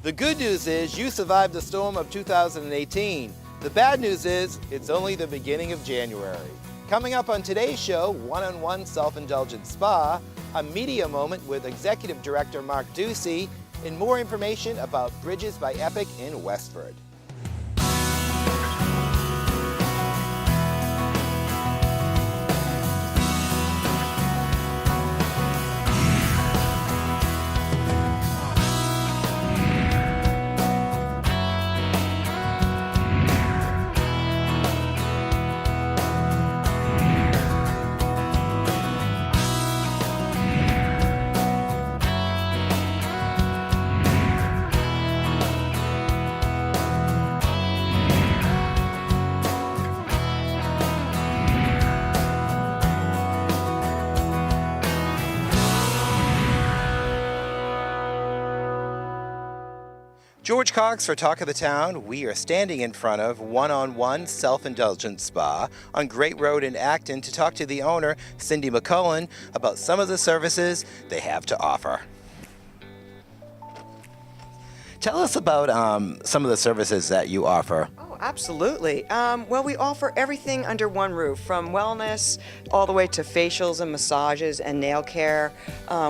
The good news is you survived the storm of 2018. The bad news is it's only the beginning of January. Coming up on today's show, One-on-One Self Indulgent Spa, a media moment with Executive Director Mark Ducey, and more information about Bridges by Epoch in Westford. George Cox for Talk of the Town. We are standing in front of One-on-One Self Indulgent Spa on Great Road in Acton to talk to the owner, Cindy McCullen, about some of the services they have to offer. Tell us about some of the services that you offer. Oh, absolutely. Well, we offer everything under one roof, from wellness all the way to facials and massages and nail care.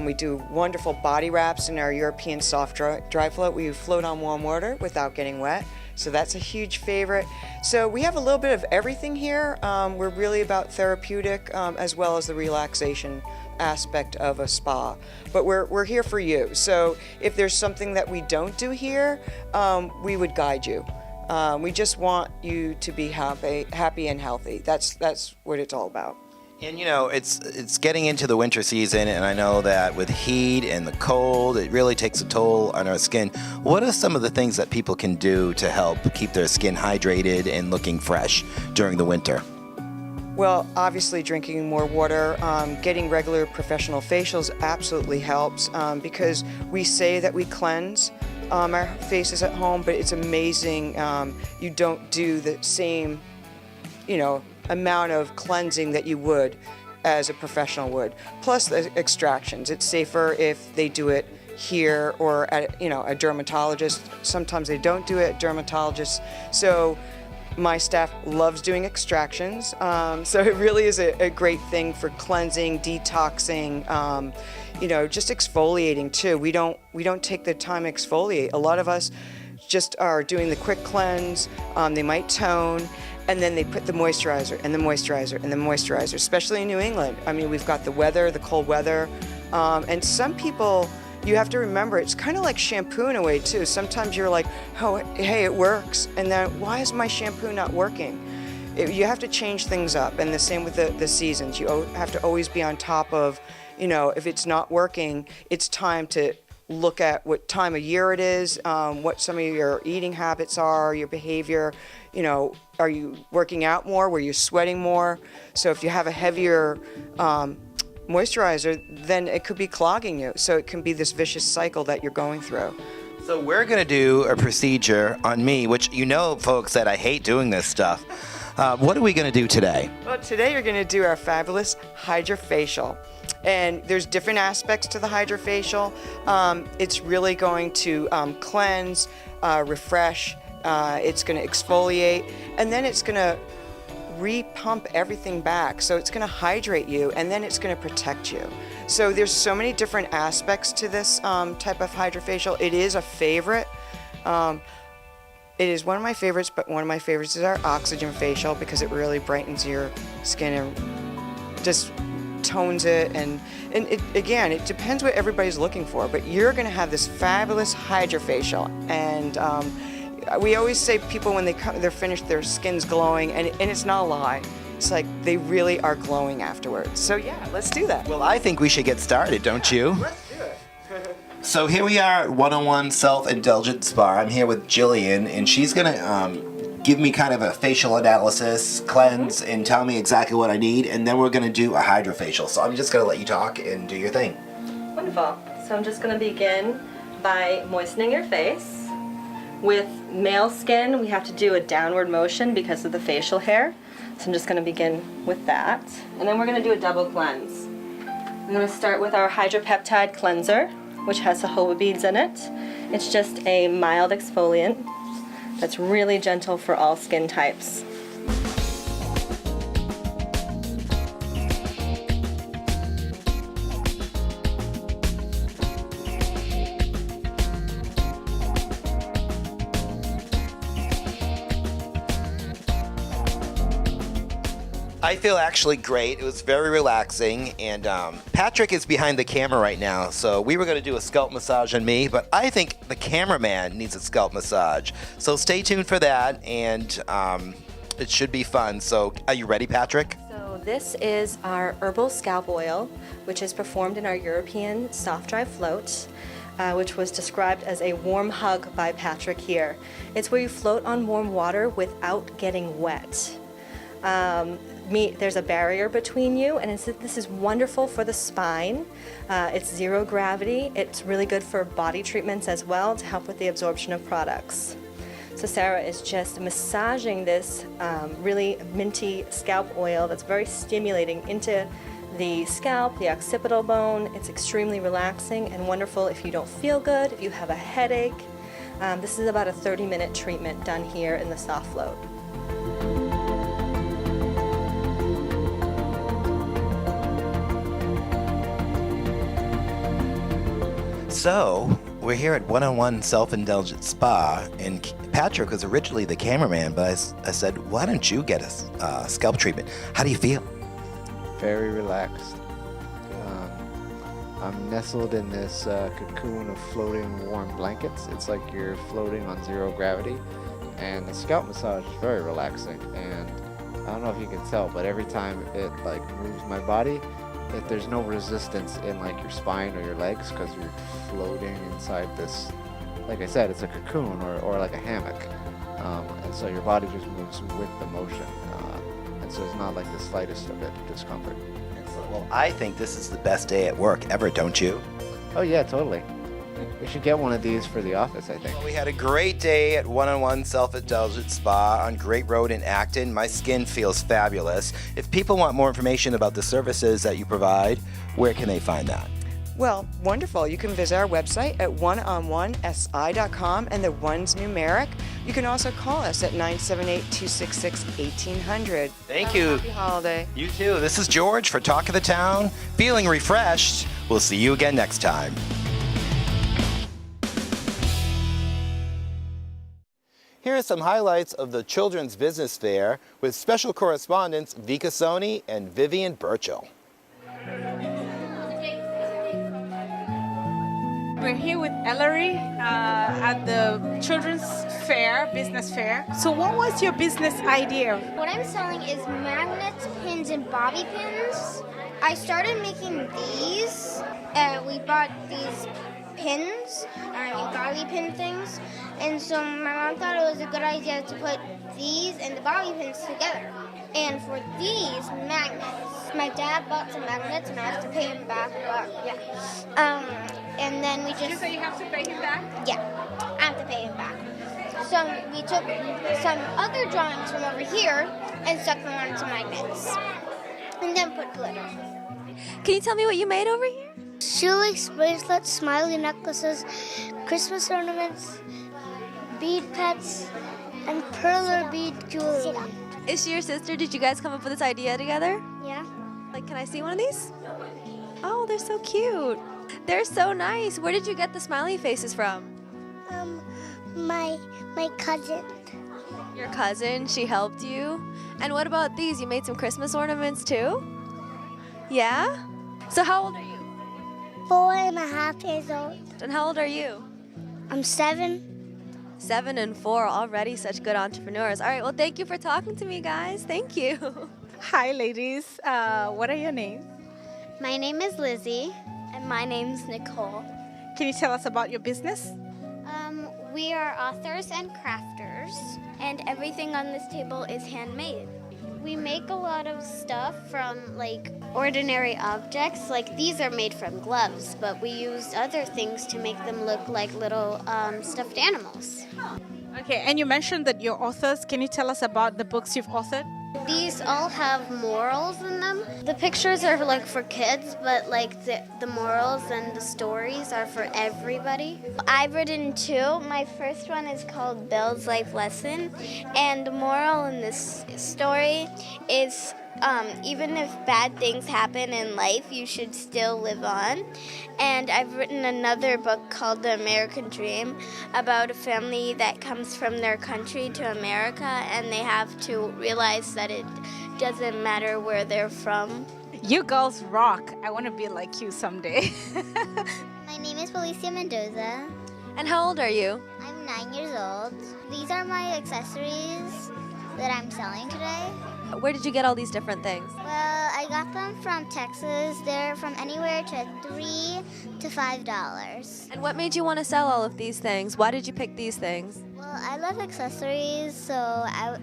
We do wonderful body wraps in our European soft dry float. We float on warm water without getting wet. So that's a huge favorite. So we have a little bit of everything here. We're really about therapeutic as well as the relaxation aspect of a spa, but we're here for you. So if there's something that we don't do here, we would guide you. We just want you to be happy and healthy. That's what it's all about. And you know, it's getting into the winter season, and I know that with heat and the cold, it really takes a toll on our skin. What are some of the things that people can do to help keep their skin hydrated and looking fresh during the winter? Well, obviously drinking more water, getting regular professional facials absolutely helps because we say that we cleanse our faces at home, but it's amazing. You don't do the same, amount of cleansing that you would as a professional would. Plus the extractions. It's safer if they do it here or at a dermatologist. Sometimes they don't do it at dermatologists. So my staff loves doing extractions, so it really is a great thing for cleansing, detoxing, just exfoliating too. We don't take the time to exfoliate. A lot of us just are doing the quick cleanse. They might tone, and then they put the moisturizer and the moisturizer and the moisturizer, especially in New England. I mean, we've got the weather, the cold weather, and some people, you have to remember, it's kind of like shampoo in a way too. Sometimes you're like, oh, hey, it works. And then why is my shampoo not working? You have to change things up. And the same with the seasons. You have to always be on top of, if it's not working, it's time to look at what time of year it is, what some of your eating habits are, your behavior. Are you working out more? Were you sweating more? So if you have a heavier moisturizer, then it could be clogging you. So it can be this vicious cycle that you're going through. So we're going to do a procedure on me, which folks, that I hate doing this stuff. What are we going to do today? Well, today you're going to do our fabulous HydraFacial. And there's different aspects to the HydraFacial. It's really going to cleanse, refresh, it's going to exfoliate, and then it's going to repump everything back. So it's going to hydrate you, and then it's going to protect you. So there's so many different aspects to this type of HydraFacial. It is a favorite. It is one of my favorites, but one of my favorites is our Oxygen Facial because it really brightens your skin and just tones it. And again, it depends what everybody's looking for, but you're going to have this fabulous HydraFacial. And we always say people when they're finished, their skin's glowing, and it's not a lie. It's like they really are glowing afterwards. So yeah, let's do that. Well, I think we should get started, don't you? Let's do it. So here we are at One-on-One Self Indulgent Spa. I'm here with Jillian, and she's gonna give me kind of a facial analysis, cleanse, and tell me exactly what I need, and then we're gonna do a HydraFacial. So I'm just gonna let you talk and do your thing. Wonderful. So I'm just gonna begin by moistening your face. With male skin, we have to do a downward motion because of the facial hair. So I'm just going to begin with that. And then we're going to do a double cleanse. I'm going to start with our Hydropeptide Cleanser. which has jojoba beads in it. It's just a mild exfoliant that's really gentle for all skin types. I feel actually great. It was very relaxing, and Patrick is behind the camera right now, so we were going to do a scalp massage on me, but I think the cameraman needs a scalp massage. So stay tuned for that, and it should be fun. So are you ready, Patrick? So this is our herbal scalp oil, which is performed in our European soft dry float, which was described as a warm hug by Patrick here. It's where you float on warm water without getting wet. There's a barrier between you, and this is wonderful for the spine. It's zero gravity. It's really good for body treatments as well to help with the absorption of products. So Sarah is just massaging this really minty scalp oil that's very stimulating into the scalp, the occipital bone. It's extremely relaxing and wonderful if you don't feel good, if you have a headache. This is about a 30-minute treatment done here in the soft float. So, we're here at 101 Self Indulgent Spa, and Patrick was originally the cameraman, but I said, why don't you get a scalp treatment? How do you feel? Very relaxed. I'm nestled in this cocoon of floating warm blankets. It's like you're floating on zero gravity, and the scalp massage is very relaxing. And I don't know if you can tell, but every time it like moves my body, there's no resistance in like your spine or your legs because you're floating inside this, like I said, it's a cocoon or like a hammock, and so your body just moves with the motion, and so it's not like the slightest of it discomfort. Well, I think this is the best day at work ever, don't you? Oh yeah, totally. We should get one of these for the office, I think. Well, we had a great day at 101 Self Indulgent Spa on Great Road in Acton. My skin feels fabulous. If people want more information about the services that you provide, where can they find that? Well, wonderful. You can visit our website at oneononesi.com, and the one's numeric. You can also call us at 978-266-1800. Thank you. Happy holiday. You too. This is George for Talk of the Town. Feeling refreshed. We'll see you again next time. Here are some highlights of the Children's Business Fair with special correspondents Vika Soni and Vivian Burchell. We're here with Ellery at the Children's Fair, Business Fair. So what was your business idea? What I'm selling is magnets, pins, and bobby pins. I started making these. We bought these pins, bobby pin things. And so my mom thought it was a good idea to put these and the bobby pins together. And for these magnets, my dad bought some magnets and I have to pay him back, but yeah. And then we just... You say you have to pay him back? Yeah, I have to pay him back. So we took some other drawings from over here and stuck them onto magnets. And then put glitter. Can you tell me what you made over here? Shoelace bracelets, smiley necklaces, Christmas ornaments, bead pets, and perler bead jewelry. Is she your sister? Did you guys come up with this idea together? Yeah. Like, can I see one of these? Oh, they're so cute. They're so nice. Where did you get the smiley faces from? My cousin. Your cousin, she helped you? And what about these? You made some Christmas ornaments too? Yeah? So how old are you? 4.5 years old. And how old are you? I'm 7. 7 and 4, already such good entrepreneurs. All right, well, thank you for talking to me, guys. Thank you. Hi, ladies. What are your names? My name is Lizzie. And my name's Nicole. Can you tell us about your business? We are authors and crafters, and everything on this table is handmade. We make a lot of stuff from like ordinary objects. Like these are made from gloves, but we used other things to make them look like little stuffed animals. Okay, and you mentioned that you're authors. Can you tell us about the books you've authored? These all have morals in them. The pictures are like for kids, but like the morals and the stories are for everybody. I've written two. My first one is called Bill's Life Lesson, and the moral in this story is even if bad things happen in life, you should still live on. And I've written another book called The American Dream about a family that comes from their country to America, and they have to realize that it doesn't matter where they're from. You girls rock. I want to be like you someday. My name is Felicia Mendoza. And how old are you? I'm 9 years old. These are my accessories that I'm selling today. Where did you get all these different things? Well, I got them from Texas. They're from anywhere to $3 to $5. And what made you want to sell all of these things? Why did you pick these things? Well, I love accessories, so I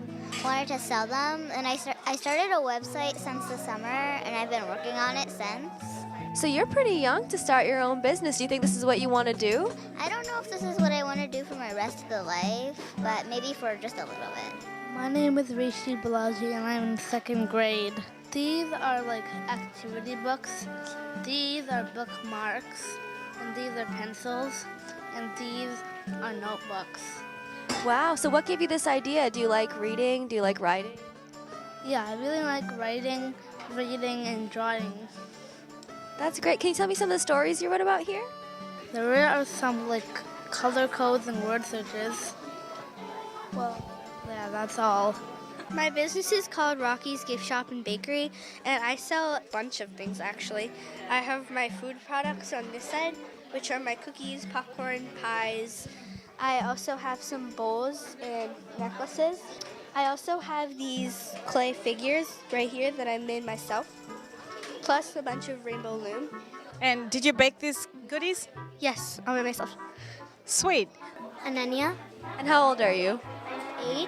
wanted to sell them. And I started a website since the summer, and I've been working on it since. So you're pretty young to start your own business. Do you think this is what you want to do? I don't know if this is what I want to do for my rest of the life, but maybe for just a little bit. My name is Rishi Balaji and I'm in 2nd grade. These are like activity books, these are bookmarks, and these are pencils, and these are notebooks. Wow, so what gave you this idea? Do you like reading? Do you like writing? Yeah, I really like writing, reading, and drawing. That's great. Can you tell me some of the stories you wrote about here? There are some like color codes and word searches. Well, yeah, that's all. My business is called Rocky's Gift Shop and Bakery, and I sell a bunch of things actually. I have my food products on this side, which are my cookies, popcorn, pies. I also have some bowls and necklaces. I also have these clay figures right here that I made myself, plus a bunch of rainbow loom. And did you bake these goodies? Yes, I made myself. Sweet. Ananya, And how old are you? 8.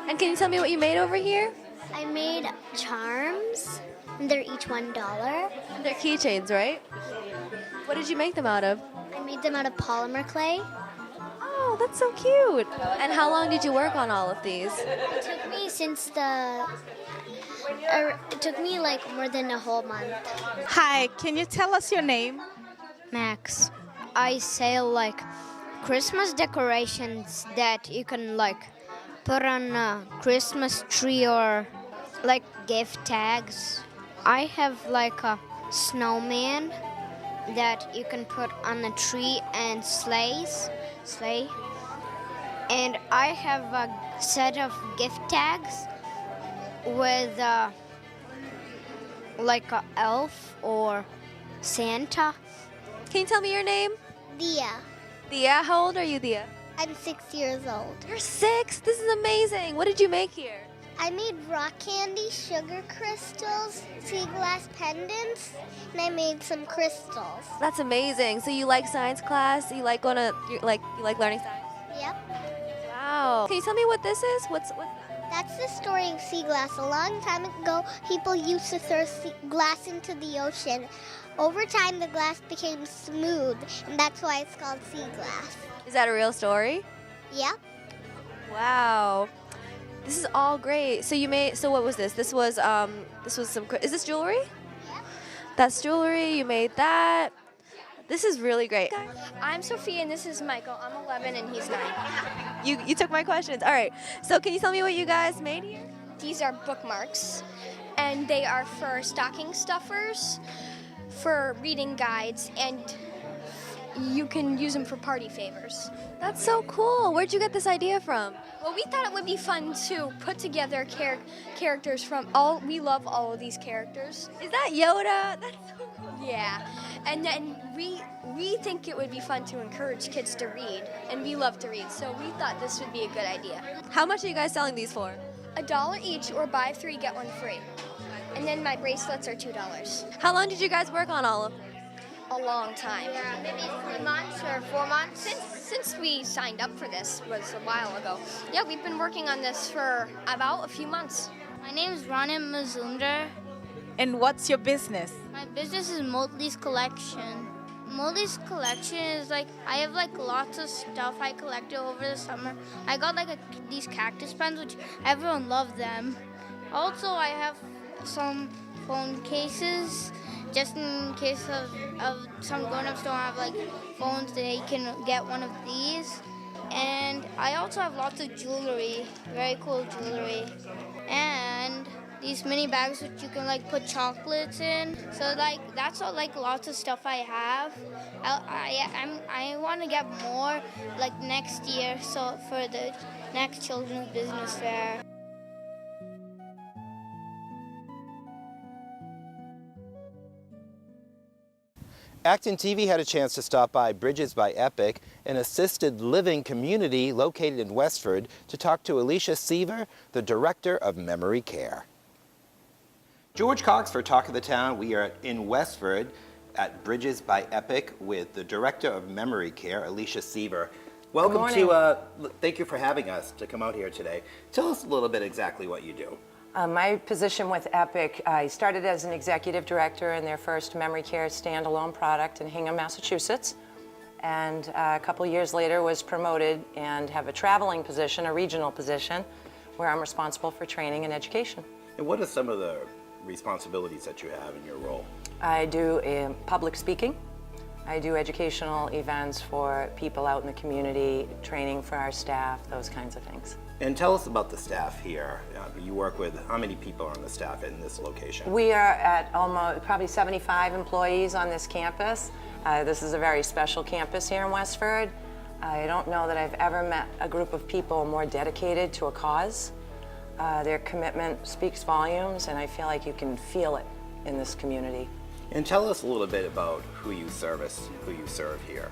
And can you tell me what you made over here? I made charms, and they're each $1. They're keychains, right? What did you make them out of? I made them out of polymer clay. Oh, that's so cute. And how long did you work on all of these? It took me it took me like more than a whole month. Hi, can you tell us your name? Max, I sell like Christmas decorations that you can like put on a Christmas tree or like gift tags. I have like a snowman that you can put on a tree and sleigh. And I have a set of gift tags with like a elf or Santa. Can you tell me your name? Dia. Thea, how old are you, Thea? I'm 6 years old. You're 6? This is amazing. What did you make here? I made rock candy, sugar crystals, sea glass pendants, and I made some crystals. That's amazing. So you like science class? You like going to you like learning science? Yep. Wow. Can you tell me what this is? What's that? That's the story of sea glass. A long time ago, people used to throw glass into the ocean. Over time, the glass became smooth, and that's why it's called sea glass. Is that a real story? Yep. Wow. This is all great. So you made, so what was this? This was some, is this jewelry? Yep. That's jewelry. You made that. This is really great. I'm Sophia and this is Michael. I'm 11 and he's 9. You took my questions. All right. So can you tell me what you guys made here? These are bookmarks and they are for stocking stuffers, for reading guides, and you can use them for party favors. That's so cool. Where'd you get this idea from? Well, we thought it would be fun to put together characters from we love all of these characters. Is that Yoda? That's so cool. Yeah, and then we think it would be fun to encourage kids to read, and we love to read, so we thought this would be a good idea. How much are you guys selling these for? $1 each, or buy 3 get 1 free. And then my bracelets are $2. How long did you guys work on all of them? A long time. Yeah, maybe 3 months or 4 months. Since we signed up for this was a while ago. Yeah, we've been working on this for about a few months. My name is Ronan Mazumdar. And what's your business? My business is Motley's Collection. Motley's Collection is like, I have like lots of stuff I collected over the summer. I got like these cactus pens, which everyone loved them. Also, I have some phone cases, just in case of some grown-ups don't have like phones, they can get one of these. And I also have lots of jewelry, very cool jewelry. And these mini bags which you can like put chocolates in. So like that's all, like lots of stuff I have. I want to get more like next year, so for the next children's business fair. ActonTV had a chance to stop by Bridges by Epoch, an assisted living community located in Westford, to talk to Alicia Seaver, the Director of Memory Care. George Cox for Talk of the Town. We are in Westford at Bridges by Epoch with the Director of Memory Care, Alicia Seaver. Welcome to, thank you for having us to come out here today. Tell us a little bit exactly what you do. My position with Epoch, I started as an executive director in their first memory care standalone product in Hingham, Massachusetts. And a couple years later was promoted and have a traveling position, a regional position, where I'm responsible for training and education. And what are some of the responsibilities that you have in your role? I do public speaking. I do educational events for people out in the community, training for our staff, those kinds of things. And tell us about the staff here. You work with, how many people are on the staff in this location? We are at probably 75 employees on this campus. This is a very special campus here in Westford. I don't know that I've ever met a group of people more dedicated to a cause. Their commitment speaks volumes, and I feel like you can feel it in this community. And tell us a little bit about who you service, who you serve here.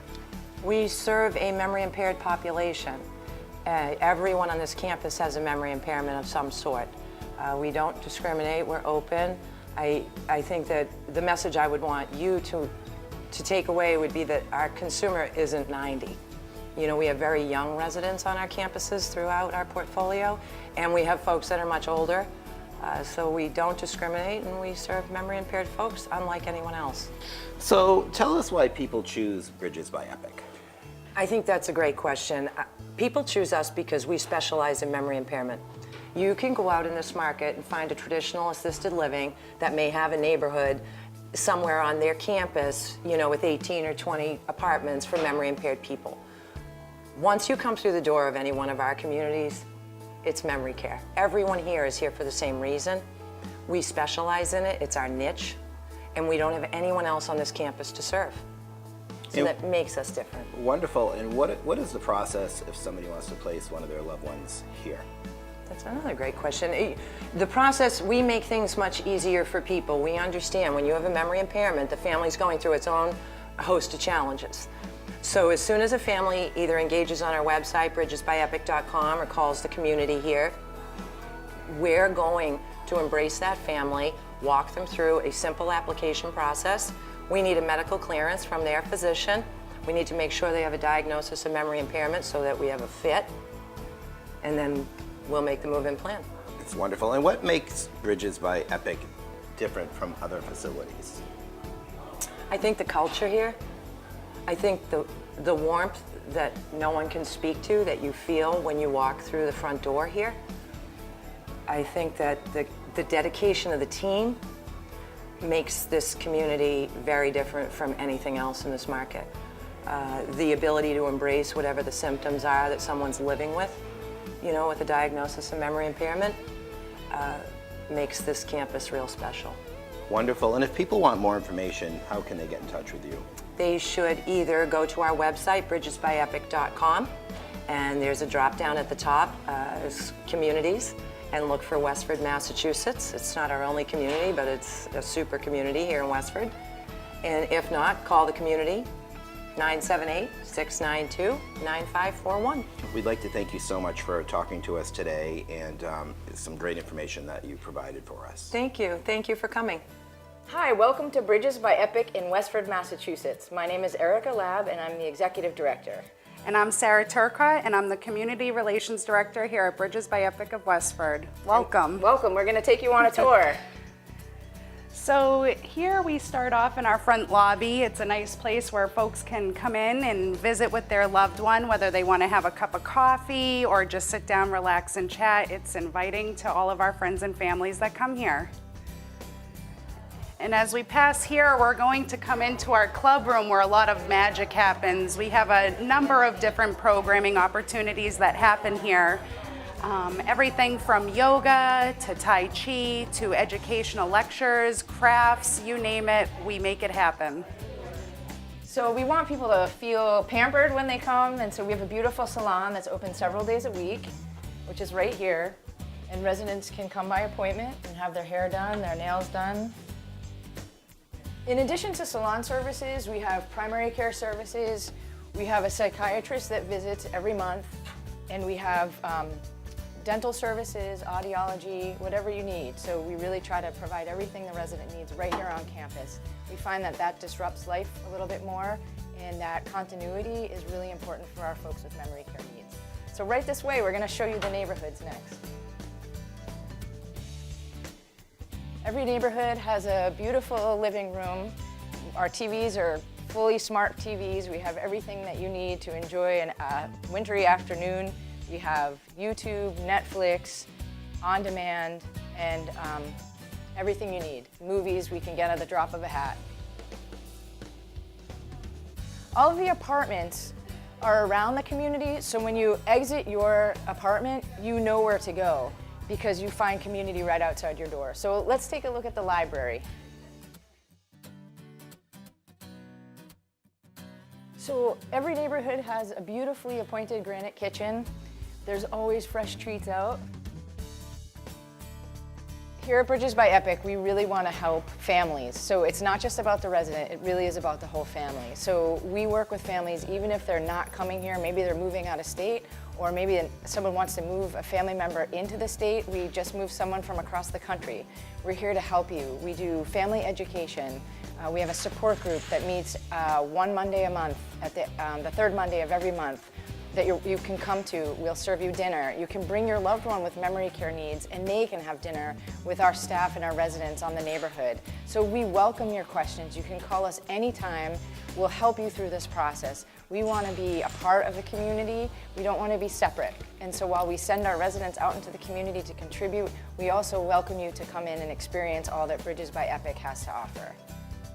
We serve a memory impaired population. Everyone on this campus has a memory impairment of some sort. We don't discriminate, we're open. I think that the message I would want you to take away would be that our consumer isn't 90. You know, we have very young residents on our campuses throughout our portfolio, and we have folks that are much older. So we don't discriminate, and we serve memory impaired folks unlike anyone else. So tell us why people choose Bridges by Epoch. I think that's a great question. People choose us because we specialize in memory impairment. You can go out in this market and find a traditional assisted living that may have a neighborhood somewhere on their campus, you know, with 18 or 20 apartments for memory impaired people. Once you come through the door of any one of our communities, it's memory care. Everyone here is here for the same reason. We specialize in it, it's our niche, and we don't have anyone else on this campus to serve. So that makes us different. Wonderful. And what is the process if somebody wants to place one of their loved ones here? That's another great question. The process, we make things much easier for people. We understand when you have a memory impairment, the family's going through its own host of challenges. So as soon as a family either engages on our website, bridgesbyepoch.com, or calls the community here, we're going to embrace that family, walk them through a simple application process. We need a medical clearance from their physician. We need to make sure they have a diagnosis of memory impairment so that we have a fit, and then we'll make the move-in plan. It's wonderful. And what makes Bridges by Epoch different from other facilities? I think the culture here. I think the warmth that no one can speak to, that you feel when you walk through the front door here. I think that the dedication of the team makes this community very different from anything else in this market. The ability to embrace whatever the symptoms are that someone's living with, you know, with a diagnosis of memory impairment, makes this campus real special. Wonderful. And if people want more information, how can they get in touch with you? They should either go to our website, bridgesbyepoch.com, and there's a drop down at the top, communities, and look for Westford, Massachusetts. It's not our only community, but it's a super community here in Westford. And if not, call the community, 978-692-9541. We'd like to thank you so much for talking to us today, and some great information that you provided for us. Thank you. Thank you for coming. Hi, welcome to Bridges by Epoch in Westford, Massachusetts. My name is Erica Lab, and I'm the Executive Director. And I'm Sarah Turca, and I'm the Community Relations Director here at Bridges by Epoch of Westford. Welcome. Welcome. We're going to take you on a tour. So here we start off in our front lobby. It's a nice place where folks can come in and visit with their loved one, whether they want to have a cup of coffee or just sit down, relax, and chat. It's inviting to all of our friends and families that come here. And as we pass here, we're going to come into our club room where a lot of magic happens. We have a number of different programming opportunities that happen here. Everything from yoga to Tai Chi to educational lectures, crafts, you name it, we make it happen. So we want people to feel pampered when they come, and so we have a beautiful salon that's open several days a week, which is right here. And residents can come by appointment and have their hair done, their nails done. In addition to salon services, we have primary care services. We have a psychiatrist that visits every month, and we have dental services, audiology, whatever you need. So we really try to provide everything the resident needs right here on campus. We find that that disrupts life a little bit more, and that continuity is really important for our folks with memory care needs. So right this way, we're going to show you the neighborhoods next. Every neighborhood has a beautiful living room. Our TVs are fully smart TVs. We have everything that you need to enjoy a wintry afternoon. We have YouTube, Netflix, on demand, and everything you need. Movies we can get at the drop of a hat. All of the apartments are around the community, so when you exit your apartment, you know where to go because you find community right outside your door. So let's take a look at the library. So every neighborhood has a beautifully appointed granite kitchen. There's always fresh treats out. Here at Bridges by Epoch, we really want to help families. So it's not just about the resident, it really is about the whole family. So we work with families even if they're not coming here, maybe they're moving out of state, or maybe someone wants to move a family member into the state. We just moved someone from across the country. We're here to help you. We do family education. We have a support group that meets one Monday a month at the third Monday of every month that you can come to. We'll serve you dinner. You can bring your loved one with memory care needs and they can have dinner with our staff and our residents on the neighborhood. So we welcome your questions. You can call us anytime. We'll help you through this process. We want to be a part of the community. We don't want to be separate. And so while we send our residents out into the community to contribute, we also welcome you to come in and experience all that Bridges by Epoch has to offer.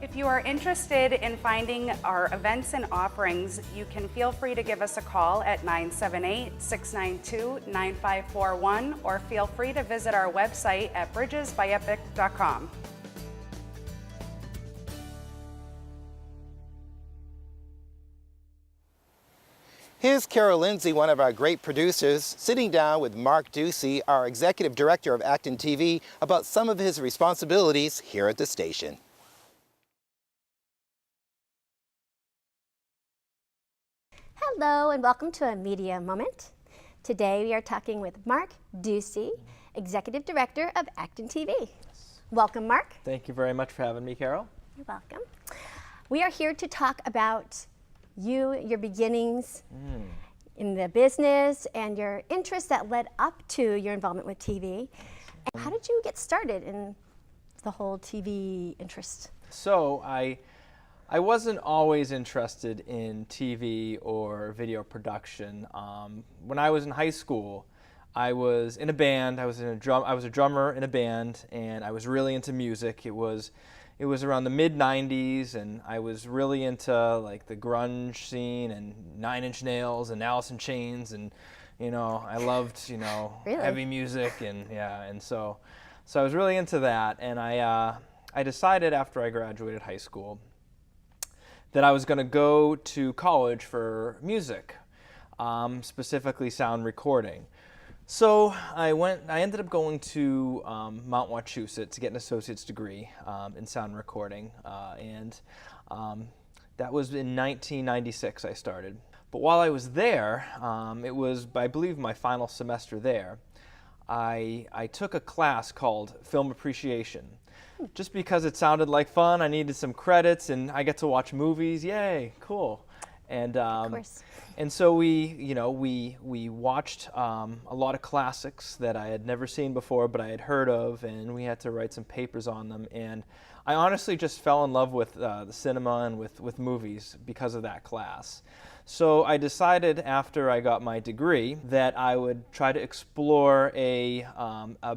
If you are interested in finding our events and offerings, you can feel free to give us a call at 978-692-9541 or feel free to visit our website at bridgesbyepoch.com. Here's Carol Lindsay, one of our great producers, sitting down with Mark Ducey, our executive director of ActonTV, about some of his responsibilities here at the station. Hello and welcome to a media moment. Today we are talking with Mark Ducey, Executive Director of ActonTV. Welcome, Mark. Thank you very much for having me, Carol. You're welcome. We are here to talk about you, your beginnings in the business and your interests that led up to your involvement with TV. And how did you get started in the whole TV interest? So I wasn't always interested in TV or video production. When I was in high school, I was in a band. I was a drummer in a band, and I was really into music. It was around the mid-90s, and I was really into like the grunge scene and Nine Inch Nails and Alice in Chains, and I loved Really? heavy music, and so I was really into that. And I decided after I graduated high school that I was going to go to college for music, specifically sound recording. So I ended up going to Mount Wachusett to get an associate's degree in sound recording, and that was in 1996 I started. But while I was there, it was, I believe, my final semester there, I took a class called Film Appreciation. Just because it sounded like fun, I needed some credits, and I get to watch movies. Yay, cool! And so we watched a lot of classics that I had never seen before, but I had heard of, and we had to write some papers on them. And I honestly just fell in love with the cinema and with movies because of that class. So I decided after I got my degree that I would try to explore a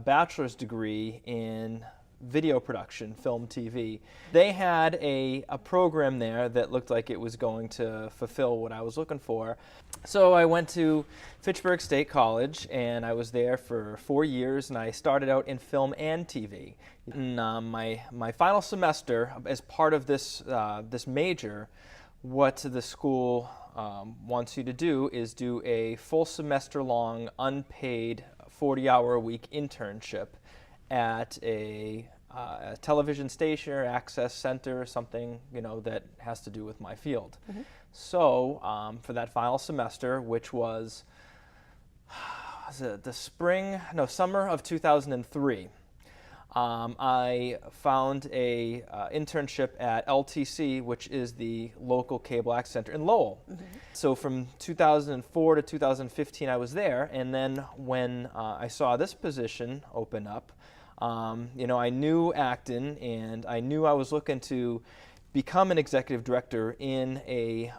bachelor's degree in video production, film, TV. They had a program there that looked like it was going to fulfill what I was looking for. So I went to Fitchburg State College, and I was there for 4 years, and I started out in film and TV. In my final semester, as part of this, this major, what the school wants you to do is do a full semester long unpaid 40-hour-a-week internship at a television station or access center or something, you know, that has to do with my field. Mm-hmm. So for that final semester, which was the summer of 2003, I found a internship at LTC, which is the local cable access center in Lowell. Mm-hmm. So from 2004 to 2015 I was there, and then when I saw this position open up, you know, I knew Acton, and I knew I was looking to become an executive director in a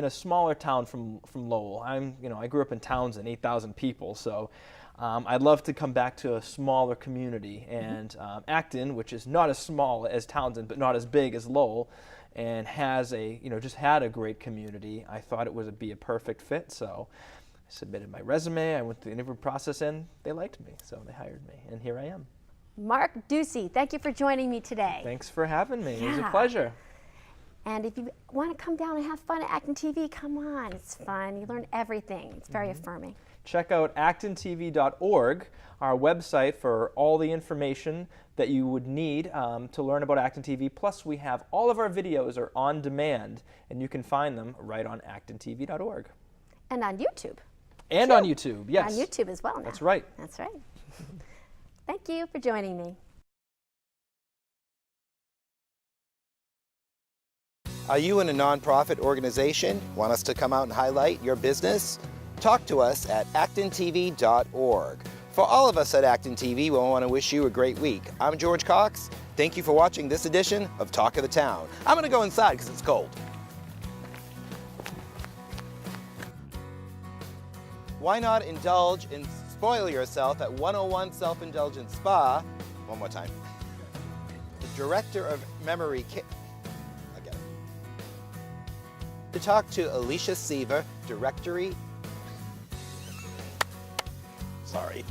smaller town from Lowell. I grew up in Townsend, 8,000 people, so I'd love to come back to a smaller community. And Acton, which is not as small as Townsend, but not as big as Lowell, and has just had a great community, I thought it would be a perfect fit. So I submitted my resume, I went through the interview process, and they liked me, so they hired me, and here I am. Mark Ducey, thank you for joining me today. Thanks for having me. Yeah. It was a pleasure. And if you want to come down and have fun at ActonTV, come on. It's fun. You learn everything. It's very affirming. Check out ActonTV.org, our website, for all the information that you would need to learn about ActonTV. Plus, we have all of our videos are on demand, and you can find them right on ActonTV.org. And on YouTube. And on YouTube, yes. On YouTube as well now. That's right. That's right. Thank you for joining me. Are you in a nonprofit organization? Want us to come out and highlight your business? Talk to us at ActonTV.org. For all of us at ActonTV, we want to wish you a great week. I'm George Cox. Thank you for watching this edition of Talk of the Town. I'm going to go inside because it's cold. Why not indulge and spoil yourself at 101 Self Indulgent Spa? One more time. The director of memory care. I get it. To talk to Alicia Seaver, Sorry.